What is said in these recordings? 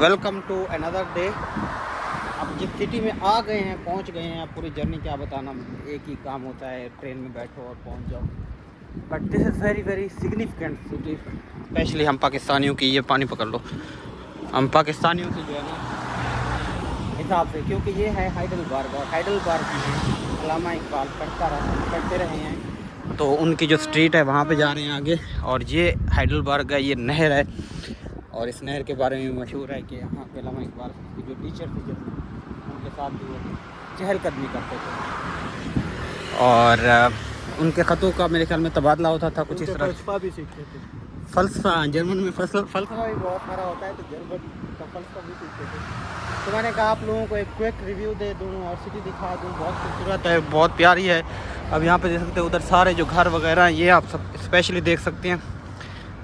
Welcome to another day. अब जिस city में आ गए हैं, पहुंच गए हैं, अब पूरी जर्नी क्या बताना, एक ही काम होता है, ट्रेन में बैठो और पहुंच जाओ। But this is very very significant city, specially हम पाकिस्तानियों की। ये पानी पकड़ लो, हम पाकिस्तानियों की जो है ना हिसाब से, क्योंकि ये है हाइडलबर्ग और हाइडलबर्ग में अल्लामा इकबाल पढ़ते रहे हैं, तो उनकी जो स्ट्रीट है वहाँ पे जा रहे हैं आगे। और ये हाइडलबर्ग है, ये नहर है और इस नहर के बारे में मशहूर है कि यहाँ पे अल्लामा इकबाल की जो टीचर थे, जब उनके साथ भी वो चहलकदमी करते थे और उनके ख़तों का मेरे ख्याल में तबादला होता था कुछ इस तरह। फ़लसफ़ा भी सीखते थे। फ़लसफ़ा जर्मन में फ़लसफ़ा भी बहुत सारा होता है, तो जर्मन का फ़लसफ़ा भी सीखते थे। तो मैंने कहा आप लोगों को एक क्विक रिव्यू दे दूँ और सिटी दिखा दूँ। बहुत खूबसूरत है, बहुत प्यारी है। अब यहाँ पे देख सकते हैं उधर सारे जो घर वगैरह हैं, ये आप सब स्पेशली देख सकते हैं।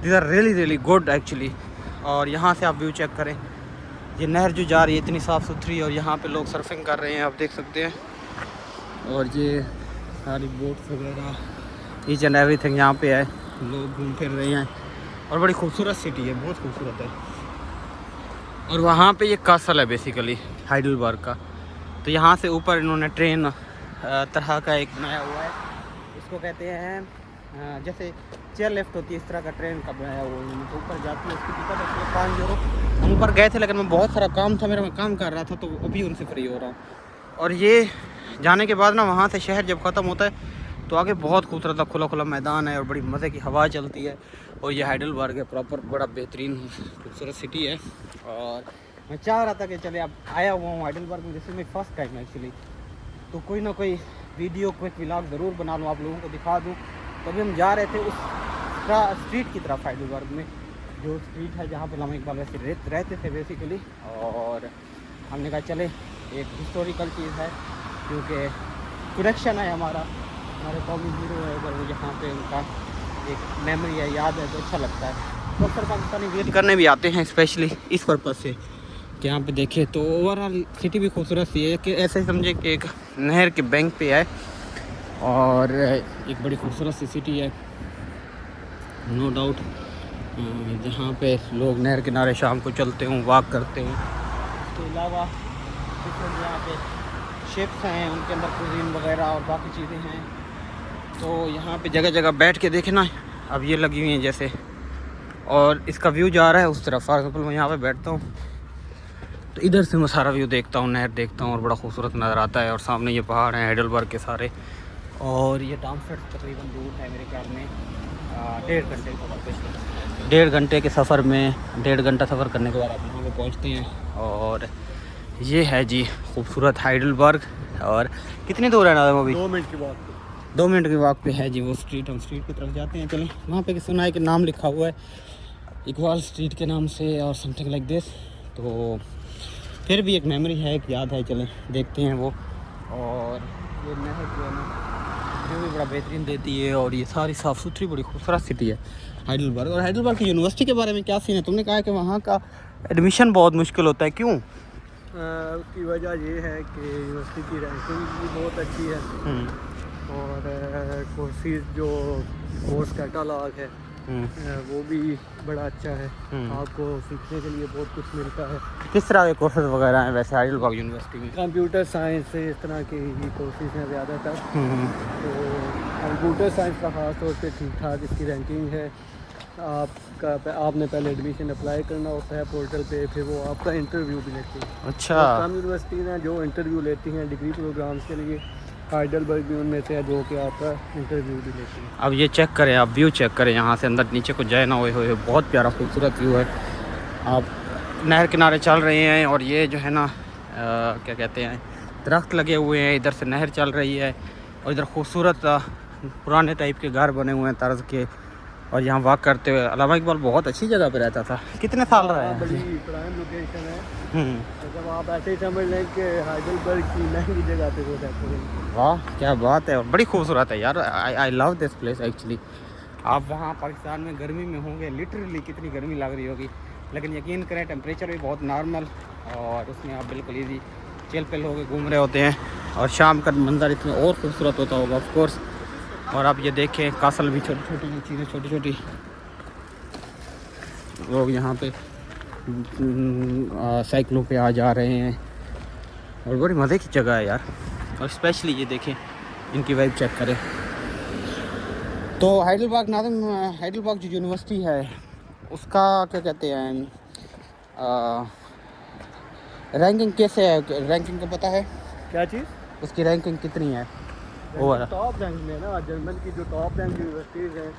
These are really good actually. और यहाँ से आप व्यू चेक करें, ये नहर जो जा रही है इतनी साफ़ सुथरी, और यहाँ पे लोग सर्फिंग कर रहे हैं, आप देख सकते हैं। और ये सारी बोट्स वगैरह ईच एंड एवरीथिंग यहाँ पे है, लोग घूम फिर रहे हैं और बड़ी खूबसूरत सिटी है, बहुत खूबसूरत है। और वहाँ पे ये कासल है बेसिकली हाइडलबर्ग का। तो यहाँ से ऊपर इन्होंने ट्रेन तरह का एक बनाया हुआ है, इसको कहते हैं जैसे चेयर लिफ्ट होती है, इस तरह का ट्रेन का बनाया हुआ है। तो ऊपर जाती है, उसकी टिकट होती है 5 यूरो। हम ऊपर गए थे लेकिन मैं बहुत सारा काम था मेरा, मैं काम कर रहा था, तो अभी उनसे फ्री हो रहा हूँ। और ये जाने के बाद ना वहाँ से शहर जब ख़त्म होता है तो आगे बहुत खूबसूरत खुला खुला मैदान है और बड़ी मज़े की हवा चलती है। और ये हाइडलबर्ग है प्रॉपर, बड़ा बेहतरीन खूबसूरत सिटी है। और मैं चाह रहा था कि चले अब आया हुआ हूँ हाइडलबर्ग में, this is my first time actually, तो कोई ना कोई वीडियो क्विक व्लॉग ज़रूर बना लूँ, आप लोगों को दिखा दूँ। तो अभी हम जा रहे थे उस स्ट्रीट की तरफ, हाइडलबर्ग में जो स्ट्रीट है जहाँ पे अल्लामा इकबाल वैसे रहते थे बेसिकली। और हमने कहा चले, एक हिस्टोरिकल चीज़ है क्योंकि कनेक्शन है हमारे कौमी हीरो है, अगर वो यहाँ पे उनका एक मेमोरी है, याद है, तो अच्छा लगता है। तो अक्सर पाकिस्तानी विजिट करने भी आते हैं स्पेशली इस पर्पज़ से कि यहाँ पे देखें। तो ओवरऑल सिटी भी खूबसूरत सी है, कि ऐसे समझे कि एक नहर के बैंक पे है और एक बड़ी खूबसूरत सी सिटी है नो डाउट, जहाँ पे लोग नहर किनारे शाम को चलते हों, वॉक करते हैं। इसके अलावा यहाँ पे शिप्स हैं, उनके अंदर कुजीन वगैरह और बाकी चीज़ें हैं। तो यहाँ पे जगह जगह बैठ के देखना, अब ये लगी हुई हैं जैसे, और इसका व्यू जा रहा है उस तरफ। फॉर एग्जाम्पल मैं यहाँ पे बैठता हूँ तो इधर से मैं सारा व्यू देखता हूँ, नहर देखता हूँ और बड़ा खूबसूरत नज़र आता है। और सामने ये पहाड़ हैं हाइडलबर्ग के सारे, और ये डार्मस्टेड तकरीबन दूर है मेरे ख्याल में 1.5 घंटे का सफ़र। 1.5 घंटे के सफ़र में 1.5 घंटा सफ़र करने के बाद आप यहाँ पे पहुँचते हैं। और ये है जी खूबसूरत हाइडलबर्ग। और कितनी दूर है ना वो भी? 2 मिनट की बात। 2 मिनट की वॉक पे है जी वो स्ट्रीट। हम स्ट्रीट की तरफ जाते हैं, चलें। वहाँ पे सुना है कि नाम लिखा हुआ है इकबाल स्ट्रीट के नाम से और समथिंग लाइक दिस। तो फिर भी एक मेमोरी है, एक याद है, चलें देखते हैं वो। और ये नहर जो है ना जो भी बड़ा बेहतरीन देती है, और ये सारी साफ़ सुथरी बड़ी खूबसूरत सिटी है हाइडलबर्ग। और हाइडलबर्ग की यूनिवर्सिटी के बारे में क्या सीन है? तुमने कहा कि वहाँ का एडमिशन बहुत मुश्किल होता है, क्यों? उसकी वजह ये है कि यूनिवर्सिटी की रैंकिंग भी बहुत अच्छी है और कोर्सेज जो कोर्स कैटालॉग है वो भी बड़ा अच्छा है। आपको सीखने के लिए बहुत कुछ मिलता है। किस तरह के कोर्सेज वगैरह हैं वैसे हाइडलबर्ग यूनिवर्सिटी में? कंप्यूटर साइंस से इस तरह के ही कोर्सेज हैं ज़्यादातर। तो कंप्यूटर साइंस का ख़ास तौर पे ठीक ठाक इसकी रैंकिंग है। आपने पहले एडमिशन अप्लाई करना होता है पोर्टल पे, फिर वो आपका इंटरव्यू भी लेती है। अच्छा। कम यूनिवर्सिटी हैं जो इंटरव्यू लेती हैं डिग्री प्रोग्राम्स के लिए, हाइडलबर्ग भी उनमें से है जो कि आपका इंटरव्यू भी लेती है। अब ये चेक करें, आप व्यू चेक करें, यहाँ से अंदर नीचे को जाए ना हुए, बहुत प्यारा खूबसूरत व्यू है। आप नहर किनारे चल रहे हैं और ये जो है ना क्या कहते हैं, दरख्त लगे हुए हैं, इधर से नहर चल रही है और इधर खूबसूरत पुराने टाइप के घर बने हुए हैं तर्ज के। और यहाँ वॉक करते हुए अल्लामा इकबाल बहुत अच्छी जगह पे रहता था। कितने साल रहा है? बड़ी प्राइम लोकेशन है। मतलब आप ऐसे ही समझ लें कि हाइडलबर्ग की महंगी जगह पे वो रहते हैं। वाह क्या बात है, और बड़ी खूबसूरत है यार। आई लव दिस प्लेस एक्चुअली। आप वहाँ पाकिस्तान में गर्मी में होंगे, लिटरली कितनी गर्मी लग रही होगी, लेकिन यकीन करें टेम्परेचर भी बहुत नॉर्मल, और उसमें आप बिल्कुल ईजी चिल पिल होके घूम रहे होते हैं। और शाम का मंजर इतना और खूबसूरत होता होगा ऑफ कोर्स। और आप ये देखें कासल भी छोटी छोटी चीज़ें, छोटी छोटी लोग यहाँ पे साइकिलों पे आ जा रहे हैं और बड़ी मज़े की जगह है यार। और स्पेशली ये देखें, इनकी वाइब चेक करें। तो हाइडेलबर्ग नादिम, हाइडेलबर्ग जो यूनिवर्सिटी है उसका क्या कहते हैं, रैंकिंग कैसे है? रैंकिंग का पता है क्या चीज़? उसकी रैंकिंग कितनी है? ओवर टॉप रैंक में ना, जर्मन की जो टॉप रैंक यूनिवर्सिटीज़ हैं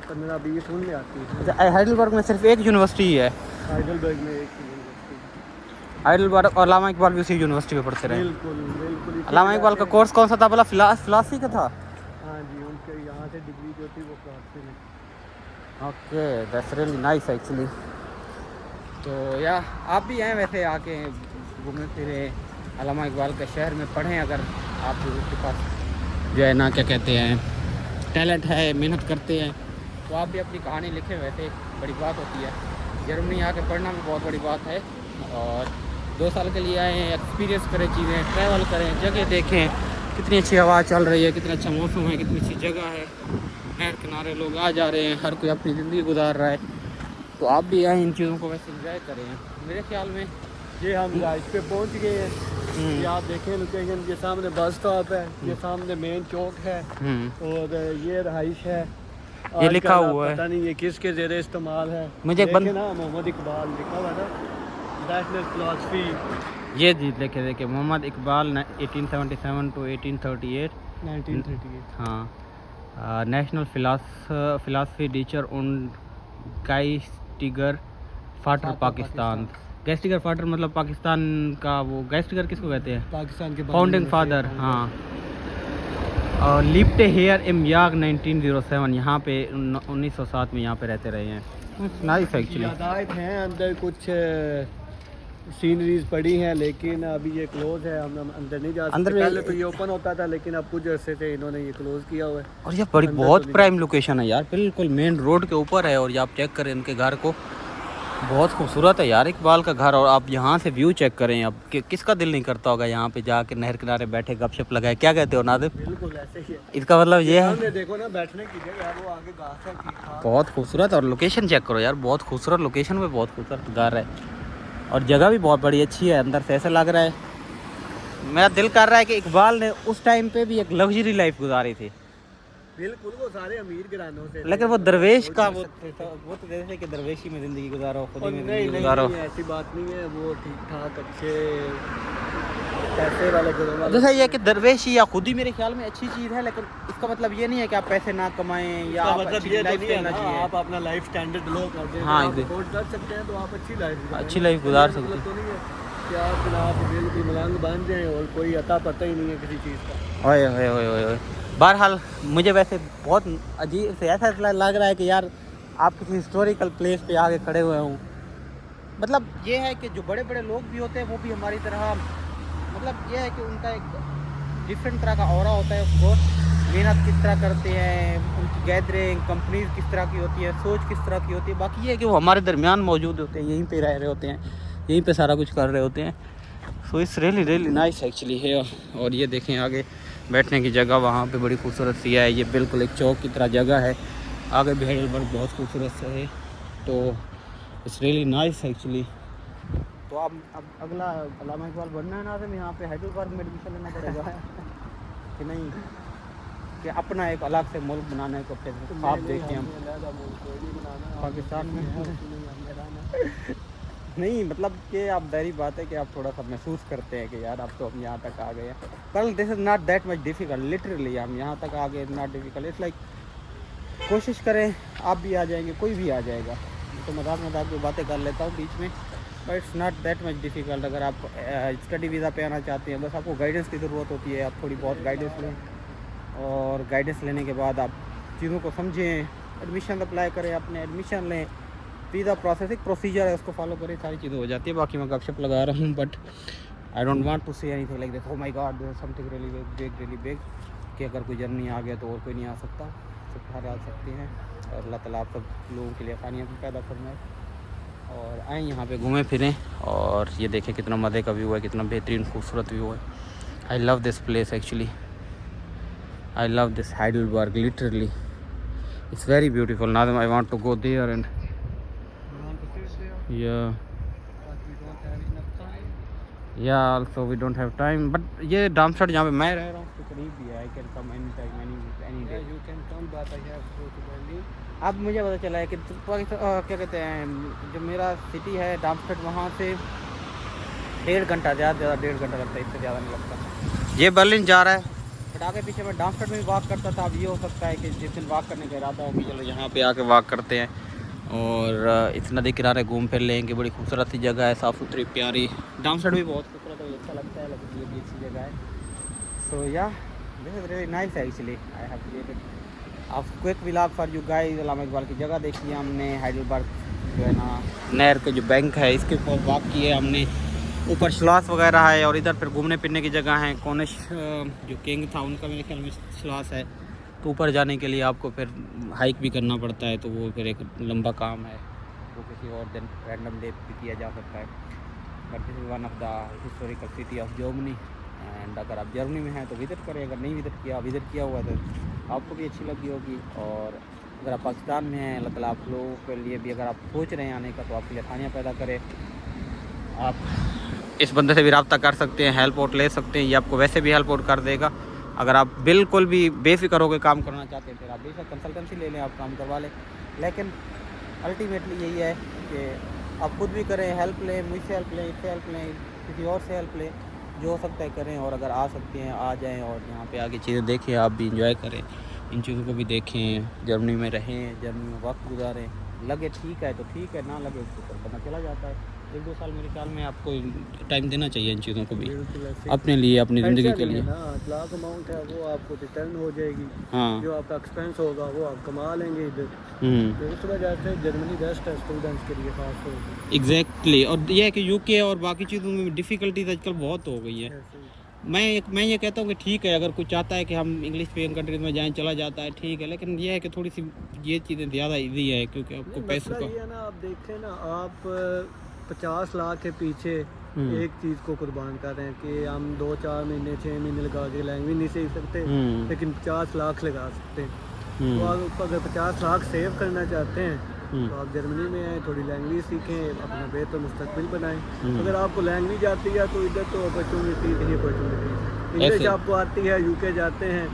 15-20 उनमें आती है। हाइडेलबर्ग में सिर्फ एक यूनिवर्सिटी ही है? हाइडेलबर्ग में एक यूनिवर्सिटी। हाइडेलबर्ग और अल्लामा इकबाल भी उसी यूनिवर्सिटी में पढ़ते रहे? बिल्कुल बिल्कुल। अल्लामा इकबाल का कोर्स कौन सा था बोला? फिलासफी का था? हाँ जी, उनके यहाँ से डिग्री जो थी वो फिलासफी में। Okay, that's really nice actually. तो या आप भी हैं वैसे, आके घूमे फिरे अल्लामा इकबाल के शहर में, पढ़ें। अगर आप के पास जो है ना क्या कहते हैं टैलेंट है, मेहनत करते हैं, तो आप भी अपनी कहानी लिखें। वैसे बड़ी बात होती है, जर्मनी आके पढ़ना भी बहुत बड़ी बात है। और 2 साल के लिए आए हैं, एक्सपीरियंस करें चीज़ें, ट्रैवल करें, जगह देखें, कितनी अच्छी हवा चल रही है, कितना अच्छा मौसम है, कितनी अच्छी जगह है, नहर किनारे लोग आ जा रहे हैं, हर कोई अपनी ज़िंदगी गुजार रहा है। तो आप भी आए इन चीज़ों को वैसे इंजॉय करें। मेरे ख्याल में ये हम राइस पे पहुंच गए हैं। ये आप देखें लोकेशन, ये सामने बस स्टॉप है, ये सामने मेन चौक है और ये रहाइश है। ये लिखा हुआ है, पता नहीं ये किसके ज़ेरे इस्तेमाल है। मुझे ना मोहम्मद इकबाल लिखा हुआ था, नेशनल फिलासफी। ये जी देखे मोहम्मद इकबाल 1877 to 1838 1938। हाँ, नेशनल फिलासफी टीचर und गैस्टिगर फाटर पाकिस्तान। गैस्टिगर फाटर मतलब पाकिस्तान का, वो गैस्टिगर किसको कहते हैं? पाकिस्तान के फाउंडिंग फादर। हाँ, और लिप्टे हेयर इम याग 1907, यहाँ पे 1907 में यहाँ पे रहते रहे हैं। Nice actually. यादायत हैं अंदर, कुछ सीनरीज पड़ी हैं, लेकिन अभी ये क्लोज है, हम अंदर नहीं जा सकते। अंदर पहले तो ये ओपन होता था, लेकिन अब कुछ अरसे से इन्होंने ये क्लोज किया हुआ है। और ये बड़ी बहुत प्राइम लोकेशन है यार, बिल्कुल मेन रोड के ऊपर है। और ये आप चेक करें इनके घर को, बहुत खूबसूरत है यार इकबाल का घर। और आप यहाँ से व्यू चेक करें, अब किसका दिल नहीं करता होगा यहाँ पे जाके नहर किनारे बैठे गपशप लगाए। क्या कहते हो नादिम? बिल्कुल ऐसे ही है। इसका मतलब ये है, देखो ना बैठने की जगह, वो आगे घास है, बहुत खूबसूरत। और लोकेशन चेक करो यार, बहुत खूबसूरत लोकेशन में बहुत खूबसूरत घर है। और जगह भी बहुत बड़ी अच्छी है, अंदर से ऐसा लग रहा है, मेरा दिल कर रहा है कि इकबाल ने उस टाइम पे भी एक लग्जरी लाइफ गुजारी थी। बिल्कुल, वो सारे अमीर घरानों से, लेकिन वो दरवेश का वो तो जैसे कि दरवेशी में ज़िंदगी गुजारो, खुद ही में ज़िंदगी गुजारो। ऐसी बात नहीं है, वो ठीक ठाक अच्छे पैसे वाले घरों वाले। जैसा ये कि दरवेशी या खुद ही मेरे ख्याल में अच्छी चीज़ है, लेकिन इसका मतलब ये नहीं है कि आप पैसे ना कमाएं या आप मतलब ये लाइफ करना चाहिए। आप अपना लाइफ स्टैंडर्ड लो कर दें, हाँ, आप अफोर्ड कर सकते हैं तो आप अच्छी लाइफ गुजार सकते हैं। तो नहीं है कि आप जनाब बिल्कुल मलंग बन जाएं और कोई अता पता ही नहीं है किसी चीज़ का। ओए ओए ओए ओए। बहरहाल मुझे वैसे बहुत अजीब से ऐसा लग रहा है कि यार आप किसी हिस्टोरिकल प्लेस पे आके खड़े हुए हों। मतलब ये है कि जो बड़े बड़े लोग भी होते हैं वो भी हमारी तरह, मतलब ये है कि उनका एक डिफरेंट तरह का ऑरा होता है। उसको मेहनत किस तरह करते हैं, उनकी गैदरिंग कंपनीज किस तरह की होती है, सोच किस तरह की होती है। बाकी ये है कि वो हमारे दरमियान मौजूद होते हैं, यहीं पे रह रहे होते हैं, यहीं पे सारा कुछ कर रहे होते हैं। So it's really nice actually है। और ये देखें आगे बैठने की जगह वहाँ पे बड़ी खूबसूरत सी है। ये बिल्कुल एक चौक की तरह जगह है। आगे भी हाइडेलबर्ग बहुत खूबसूरत से है। तो इट्स रियली नाइस एक्चुअली। तो अब अगला अल्लामा इकबाल बनना है नाज़िम, यहाँ पे हाइडेलबर्ग में एडमिशन लेना पड़ेगा कि नहीं, कि अपना एक अलग से मुल्क बनाने को फिर आप देखें हम पाकिस्तान में नहीं, मतलब कि आप दायरी बात है कि आप थोड़ा सा महसूस करते हैं कि यार अब तो हम यहाँ तक आ गए हैं। पर this is not that much difficult, literally हम यहाँ तक आ गए, नॉट डिफ़िकल्ट। इट्स लाइक कोशिश करें, आप भी आ जाएंगे, कोई भी आ जाएगा। तो मजाक की बातें कर लेता हूँ बीच में, but it's not that much difficult. अगर आप स्टडी वीज़ा पे आना चाहते हैं, बस आपको गाइडेंस की ज़रूरत होती है। आप थोड़ी बहुत गाइडेंस लें और गाइडेंस लेने के बाद आप चीज़ों को समझें, एडमिशन अप्लाई करें, अपने एडमिशन लें, वीज़ा प्रोसेस एक प्रोसीजर है, उसको फॉलो करें, सारी चीज़ें हो जाती है। बाकी मैं गपशप लगा रहा हूँ, but I don't want to say anything like this. Oh my god, there is something really big कि अगर कोई जर्मनी आ गया तो और कोई नहीं आ सकता, सब बाहर आ सकते हैं। और अल्लाह ताला आप सब लोगों के लिए आसानियाँ भी पैदा फरमाए। और आएँ यहाँ पे घूमें फिरें और ये देखें कितना मज़े का व्यू है, कितना बेहतरीन खूबसूरत व्यू है। I love this place actually, I love this Heidelberg, literally it's very beautiful. Nazim, I want to go there and yeah, don't have enough time. या also we don't have time, but ये Darmstadt जहाँ पे मैं रह रहा हूँ उसके करीब भी है। I can come any time any day. Yeah, you can come, but I have to go to Berlin. अब मुझे पता चला है कि क्या कहते हैं, जो मेरा सिटी है डार्मस्टाड, वहाँ से 1.5 घंटा, ज़्यादा से ज़्यादा 1.5 घंटा लगता है, इससे ज़्यादा नहीं लगता। ये बर्लिन जा रहा है, फिर आगे पीछे मैं डार्मस्टाड में भी वॉक करता था। अब ये हो सकता है कि जिस दिन वॉक करने का इरादा हो कि चलो यहाँ पे आके वॉक करते हैं और इस नदी किनारे घूम फिर लेंगे। बड़ी खूबसूरत सी जगह है, साफ़ सुथरी प्यारी। डार्मस्टाड भी बहुत खूबसूरत है, अच्छा लगता है, लेकिन ये भी अच्छी जगह है। So yeah this is really nice actually. I have created a quick vlog for you guys. Allama Iqbal की जगह देखी है हमने, हाइडेलबर्ग जो है ना नहर के जो बैंक है इसके ऊपर वॉक किए हमने। ऊपर श्लास वगैरह है और इधर फिर घूमने फिरने की जगह है। कॉनिश जो किंग था उनका मेरे ख्याल में श्लास है, तो ऊपर जाने के लिए आपको फिर हाइक भी करना पड़ता है, तो वो फिर एक लंबा काम है, वो किसी और दिन रैंडम डे भी किया जा सकता है। But this is one of the historical city of Germany. And अगर आप जर्मनी में हैं तो विज़िट करें, अगर नहीं विज़िट किया हुआ है तो आपको भी अच्छी लगी होगी। और अगर आप पाकिस्तान में हैं, अल्लाह ताला आप लोगों के लिए भी, अगर आप सोच रहे हैं आने का, तो आपके लिए आसानियाँ पैदा करे। आप इस बंदे से भी रब्ता कर सकते हैं, हेल्प आउट ले सकते हैं, ये आपको वैसे भी हेल्प आउट कर देगा। अगर आप बिल्कुल भी बेफिक्र होकर काम करना चाहते हैं फिर आप बेशक कंसल्टेंसी ले लें, आप काम करवा लें। लेकिन अल्टीमेटली यही है कि आप खुद भी करें, हेल्प लें, मुझसे हेल्प लें, इससे हेल्प लें, किसी और से हेल्प लें, जो हो सकता है करें। और अगर आ सकते हैं आ जाएं और यहाँ पे आके चीज़ें देखें, आप भी इंजॉय करें, इन चीज़ों को भी देखें, जर्मनी में रहें, जर्मनी में वक्त गुजारें। लगे ठीक है तो ठीक है, ना लगे तो फिर बंदा चला जाता है। 1-2 साल मेरे ख्याल में आपको टाइम देना चाहिए इन चीज़ों को भी, बिल्कुल ऐसे अपने लिए, अपनी ज़िंदगी ऐसा के नहीं लिए। है ना, लाख अमाउंट है वो आपको रिटर्न हो जाएगी। हाँ। जो आपका एक्सपेंस होगा वो आप कमा लेंगे इधर। हम्म। तो उस वजह से जर्मनी बेस्ट है स्टूडेंट्स के लिए खास तौर पर। एग्जैक्टली। और यह है कि यूके और बाकी चीज़ों में डिफ़िकल्टीज आजकल बहुत हो गई है। ऐसे ही। मैं ये कहता हूँ कि ठीक है, अगर कोई चाहता है कि हम इंग्लिश स्पीकिंग कंट्रीज में जाएं, चला जाता है, ठीक है, लेकिन ये है कि थोड़ी सी ये चीज़ें ज़्यादा ईजी है क्योंकि आपको नहीं, पैसों मसला का। ये है ना, आप देखें ना, आप 50 लाख के पीछे एक चीज़ को कुर्बान कर रहे हैं कि हम 2-4 महीने 6 महीने लगा के लैंग्वेज नहीं सीख सकते, लेकिन 50 लाख लगा सकते हैं। तो आप अगर 50 लाख सेव करना चाहते हैं तो आप जर्मनी में आएँ, थोड़ी लैंग्वेज सीखें, अपना बेहतर मुस्तकबिल बनाएं। अगर आपको लैंग्वेज आती है तो इधर तो अपॉर्चुनिटी ही अपॉर्चुनिटी। इंग्लिश आपको आती है, यूके जाते हैं,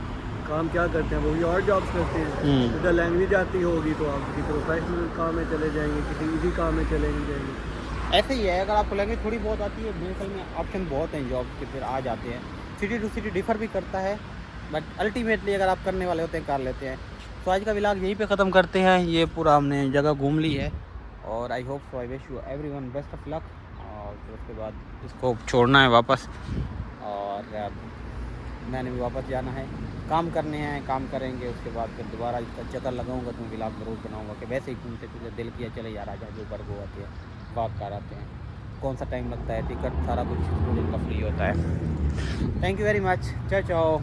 काम क्या करते हैं, वही और जॉब्स करते हैं। इधर लैंग्वेज आती होगी तो आप किसी प्रोफेशनल काम में चले जाएंगे, किसी इजी काम में चले जाएंगे। ऐसे ही है, अगर आपको लैंग्वेज थोड़ी बहुत आती है, मेरे ख्याल में ऑप्शन बहुत हैं जॉब के, फिर आ जाते हैं। सिटी टू सिटी डिफ़र भी करता है, बट अल्टीमेटली अगर आप करने वाले होते हैं कर लेते हैं। तो आज का व्लॉग यहीं पे ख़त्म करते हैं। ये पूरा हमने जगह घूम ली है और I hope so, I wish you everyone best of luck. और फिर उसके बाद इसको छोड़ना है वापस और मैंने भी वापस जाना है, काम करने हैं, काम करेंगे। उसके बाद फिर दोबारा इसका चक्कर लगाऊंगा तो मैं व्लॉग ज़रूर बनाऊंगा कि वैसे ही घूमते फिरते दिल किया चले यार आजा जो ऊपर गो आते हैं, वॉक कर आते हैं। कौन सा टाइम लगता है, टिकट सारा कुछ स्टूडेंट का फ्री होता है। Thank you very much. चाओ चाओ।